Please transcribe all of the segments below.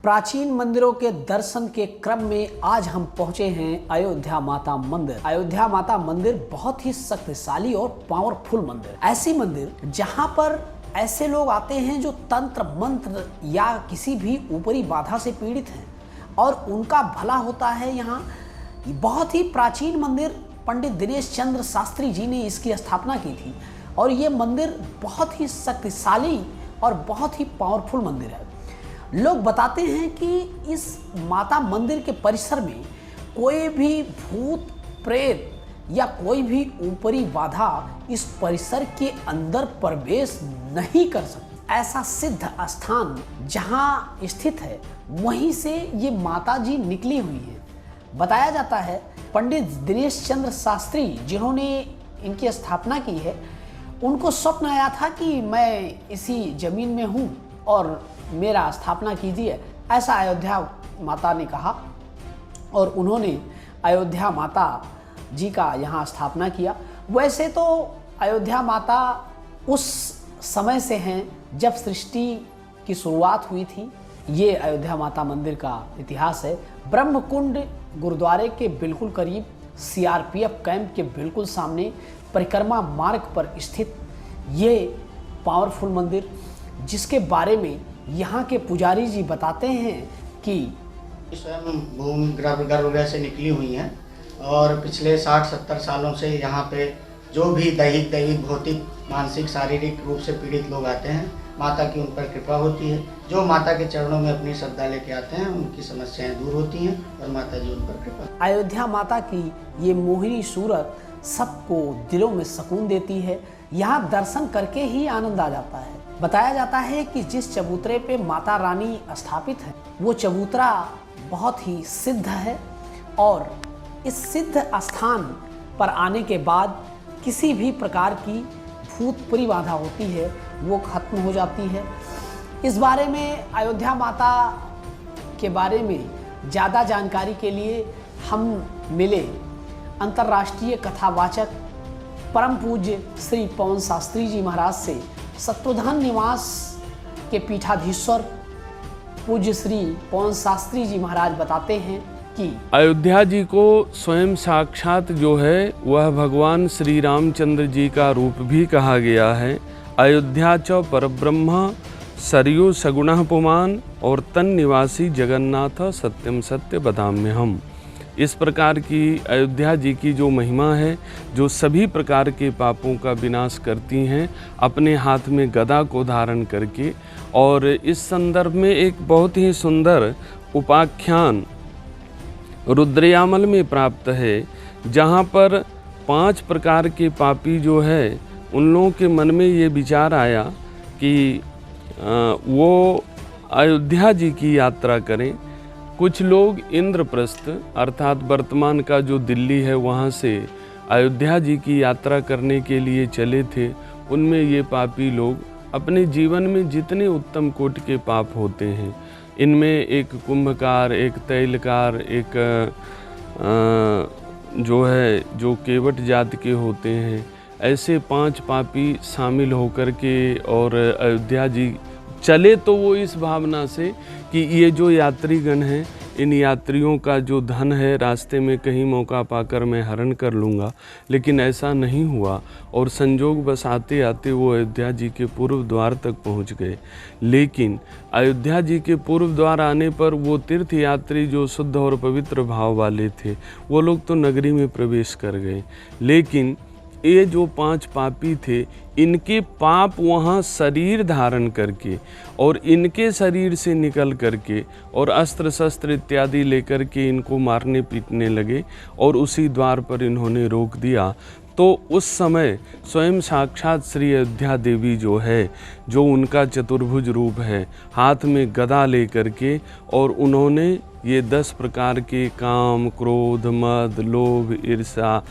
प्राचीन मंदिरों के दर्शन के क्रम में आज हम पहुंचे हैं अयोध्या माता मंदिर। अयोध्या माता मंदिर बहुत ही शक्तिशाली और पावरफुल मंदिर, ऐसी मंदिर जहां पर ऐसे लोग आते हैं जो तंत्र मंत्र या किसी भी ऊपरी बाधा से पीड़ित हैं और उनका भला होता है। यहाँ बहुत ही प्राचीन मंदिर पंडित दिनेश चंद्र शास्त्री जी ने इसकी स्थापना की थी और ये मंदिर बहुत ही शक्तिशाली और बहुत ही पावरफुल मंदिर है। लोग बताते हैं कि इस माता मंदिर के परिसर में कोई भी भूत प्रेत या कोई भी ऊपरी बाधा इस परिसर के अंदर प्रवेश नहीं कर सकती। ऐसा सिद्ध स्थान जहां स्थित है वहीं से ये माता जी निकली हुई है। बताया जाता है पंडित दिनेश चंद्र शास्त्री जिन्होंने इनकी स्थापना की है, उनको स्वप्न आया था कि मैं इसी जमीन में हूँ और मेरा स्थापना कीजिए, ऐसा अयोध्या माता ने कहा और उन्होंने अयोध्या माता जी का यहाँ स्थापना किया। वैसे तो अयोध्या माता उस समय से हैं जब सृष्टि की शुरुआत हुई थी। ये अयोध्या माता मंदिर का इतिहास है। ब्रह्मकुंड गुरुद्वारे के बिल्कुल करीब, सीआरपीएफ कैंप के बिल्कुल सामने, परिक्रमा मार्ग पर स्थित ये पावरफुल मंदिर, जिसके बारे में यहाँ के पुजारी जी बताते हैं कि स्वयं भूमि गर्भ से निकली हुई हैं और पिछले 60-70 सालों से यहाँ पे जो भी दैहिक भौतिक मानसिक शारीरिक रूप से पीड़ित लोग आते हैं, माता की उन पर कृपा होती है। जो माता के चरणों में अपनी श्रद्धा लेके आते हैं उनकी समस्याएं दूर होती हैं और माता जी उन पर कृपा। अयोध्या माता की ये मोहिनी सूरत सबको दिलों में सुकून देती है। यहाँ दर्शन करके ही आनंद आ जाता है। बताया जाता है कि जिस चबूतरे पे माता रानी स्थापित है वो चबूतरा बहुत ही सिद्ध है और इस सिद्ध स्थान पर आने के बाद किसी भी प्रकार की भूतपूरी बाधा होती है वो खत्म हो जाती है। इस बारे में अयोध्या माता के बारे में ज़्यादा जानकारी के लिए हम मिले अंतर्राष्ट्रीय कथावाचक परम पूज्य श्री पवन शास्त्री जी महाराज से। सत्वधाम निवास के पीठाधीश्वर पूज्य श्री पवन शास्त्री जी महाराज बताते हैं कि अयोध्या जी को स्वयं साक्षात जो है वह भगवान श्री रामचंद्र जी का रूप भी कहा गया है। अयोध्या च परब्रह्म सरयू सगुणः पुमान और तन निवासी जगन्नाथ सत्यम सत्य बदाम्यहम्। इस प्रकार की अयोध्या जी की जो महिमा है, जो सभी प्रकार के पापों का विनाश करती हैं अपने हाथ में गदा को धारण करके। और इस संदर्भ में एक बहुत ही सुंदर उपाख्यान रुद्रयामल में प्राप्त है, जहाँ पर 5 प्रकार के पापी जो है उन लोगों के मन में ये विचार आया कि वो अयोध्या जी की यात्रा करें। कुछ लोग इंद्रप्रस्थ अर्थात वर्तमान का जो दिल्ली है वहाँ से अयोध्या जी की यात्रा करने के लिए चले थे। उनमें ये पापी लोग अपने जीवन में जितने उत्तम कोटि के पाप होते हैं, इनमें एक कुंभकार, एक तैलकार, एक जो केवट जात के होते हैं, ऐसे 5 पापी शामिल होकर के और अयोध्या जी चले। तो वो इस भावना से कि ये जो यात्रीगण हैं, इन यात्रियों का जो धन है रास्ते में कहीं मौका पाकर मैं हरण कर लूँगा, लेकिन ऐसा नहीं हुआ और संजोग बस आते आते वो अयोध्या जी के पूर्व द्वार तक पहुँच गए। लेकिन अयोध्या जी के पूर्व द्वार आने पर वो तीर्थ यात्री जो शुद्ध और पवित्र भाव वाले थे वो लोग तो नगरी में प्रवेश कर गए, लेकिन ये जो 5 पापी थे इनके पाप वहाँ शरीर धारण करके और इनके शरीर से निकल करके और अस्त्र शस्त्र इत्यादि लेकर के इनको मारने पीटने लगे और उसी द्वार पर इन्होंने रोक दिया। तो उस समय स्वयं साक्षात श्री अयोध्या देवी जो है, जो उनका चतुर्भुज रूप है, हाथ में गदा ले करके और उन्होंने ये 10 प्रकार के काम, क्रोध, मद, लोभ, ईर्ष्या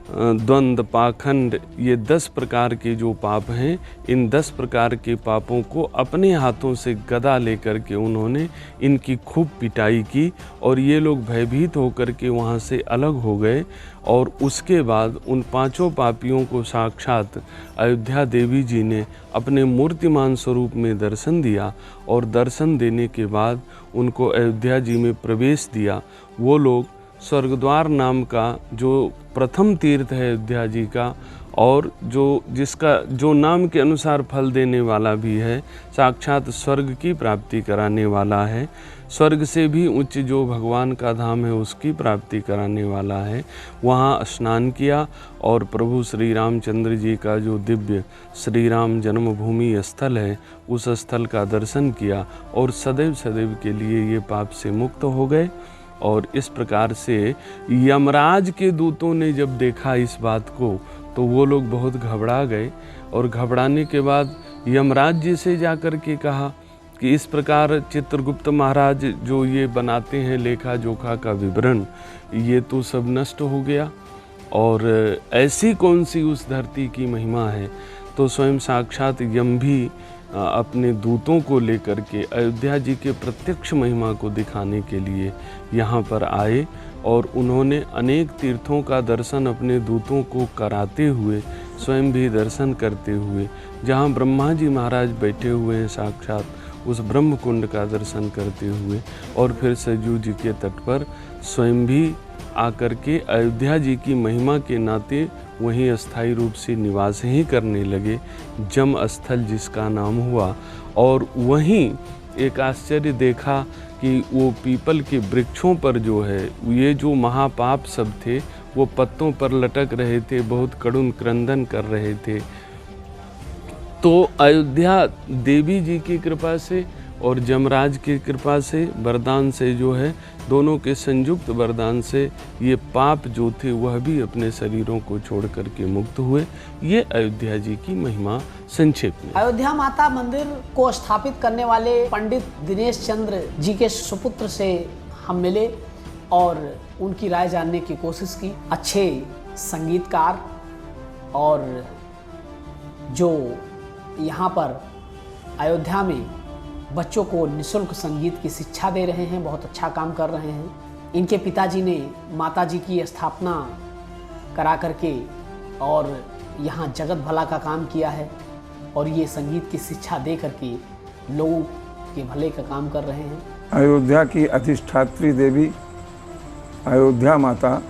द्वंद्व, पाखंड, ये 10 प्रकार के जो पाप हैं, इन 10 प्रकार के पापों को अपने हाथों से गदा लेकर के उन्होंने इनकी खूब पिटाई की और ये लोग भयभीत होकर के वहाँ से अलग हो गए। और उसके बाद उन 5 पापियों को साक्षात अयोध्या देवी जी ने अपने मूर्तिमान स्वरूप में दर्शन दिया और दर्शन देने के बाद उनको अयोध्या जी में प्रवेश दिया। वो लोग स्वर्गद्वार नाम का जो प्रथम तीर्थ है अयोध्या जी का, और जो नाम के अनुसार फल देने वाला भी है, साक्षात स्वर्ग की प्राप्ति कराने वाला है, स्वर्ग से भी उच्च जो भगवान का धाम है उसकी प्राप्ति कराने वाला है, वहाँ स्नान किया और प्रभु श्री रामचंद्र जी का जो दिव्य श्री राम जन्मभूमि स्थल है उस स्थल का दर्शन किया और सदैव सदैव के लिए ये पाप से मुक्त हो गए। और इस प्रकार से यमराज के दूतों ने जब देखा इस बात को तो वो लोग बहुत घबरा गए और घबराने के बाद यमराज जी से जाकर के कहा कि इस प्रकार चित्रगुप्त महाराज जो ये बनाते हैं लेखा जोखा का विवरण, ये तो सब नष्ट हो गया और ऐसी कौन सी उस धरती की महिमा है। तो स्वयं साक्षात यम भी अपने दूतों को लेकर के अयोध्या जी के प्रत्यक्ष महिमा को दिखाने के लिए यहाँ पर आए और उन्होंने अनेक तीर्थों का दर्शन अपने दूतों को कराते हुए, स्वयं भी दर्शन करते हुए, जहाँ ब्रह्मा जी महाराज बैठे हुए हैं साक्षात उस ब्रह्म कुंड का दर्शन करते हुए, और फिर सरयू जी के तट पर स्वयं भी आकर के अयोध्या जी की महिमा के नाते वहीं अस्थायी रूप से निवास ही करने लगे, जम स्थल जिसका नाम हुआ। और वहीं एक आश्चर्य देखा कि वो पीपल के वृक्षों पर जो है ये जो महापाप सब थे वो पत्तों पर लटक रहे थे, बहुत करुण क्रंदन कर रहे थे। तो अयोध्या देवी जी की कृपा से और जमराज की कृपा से, वरदान से जो है, दोनों के संयुक्त वरदान से ये पाप जो थे वह भी अपने शरीरों को छोड़ करके मुक्त हुए। ये अयोध्या जी की महिमा संक्षेप में। अयोध्या माता मंदिर को स्थापित करने वाले पंडित दिनेश चंद्र जी के सुपुत्र से हम मिले और उनकी राय जानने की कोशिश की। अच्छे संगीतकार और जो यहाँ पर अयोध्या में बच्चों को निःशुल्क संगीत की शिक्षा दे रहे हैं, बहुत अच्छा काम कर रहे हैं। इनके पिताजी ने माता जी की स्थापना करा करके और यहाँ जगत भला का काम किया है और ये संगीत की शिक्षा दे करके लोगों के भले का काम कर रहे हैं। अयोध्या की अधिष्ठात्री देवी अयोध्या माता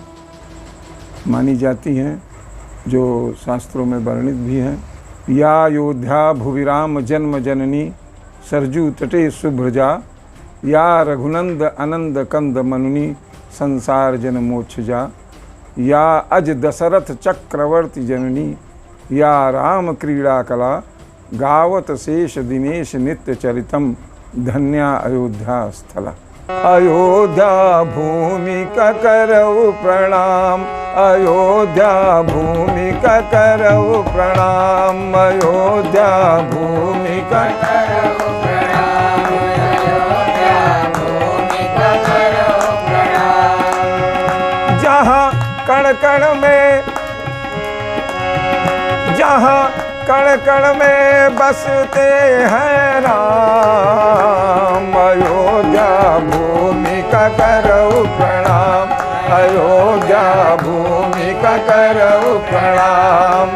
मानी जाती हैं, जो शास्त्रों में वर्णित भी हैं। या अयोध्या भुविराम जन्म जननी सरजू तटे सुभ्रजा, या रघुनंद आनंद कंद मनुनी संसार जन मोक्षजा, या अज दशरथ चक्रवर्ती जननी, या राम क्रीड़ा कला गावत शेष दिनेश नित्य चरितम धन्या अयोध्या स्थला। अयोध्या भूमि का करऊ प्रणाम, अयोध्या भूमि का करऊ प्रणाम, अयोध्या भूमि का करऊ प्रणाम, अयोध्या भूमि का करऊ प्रणाम। जहाँ कण कण में, जहाँ कण कण में बसते हैं राम, अयोध्या भूमि का करऊ प्रणाम, अयोध्या भूमि का करऊ प्रणाम।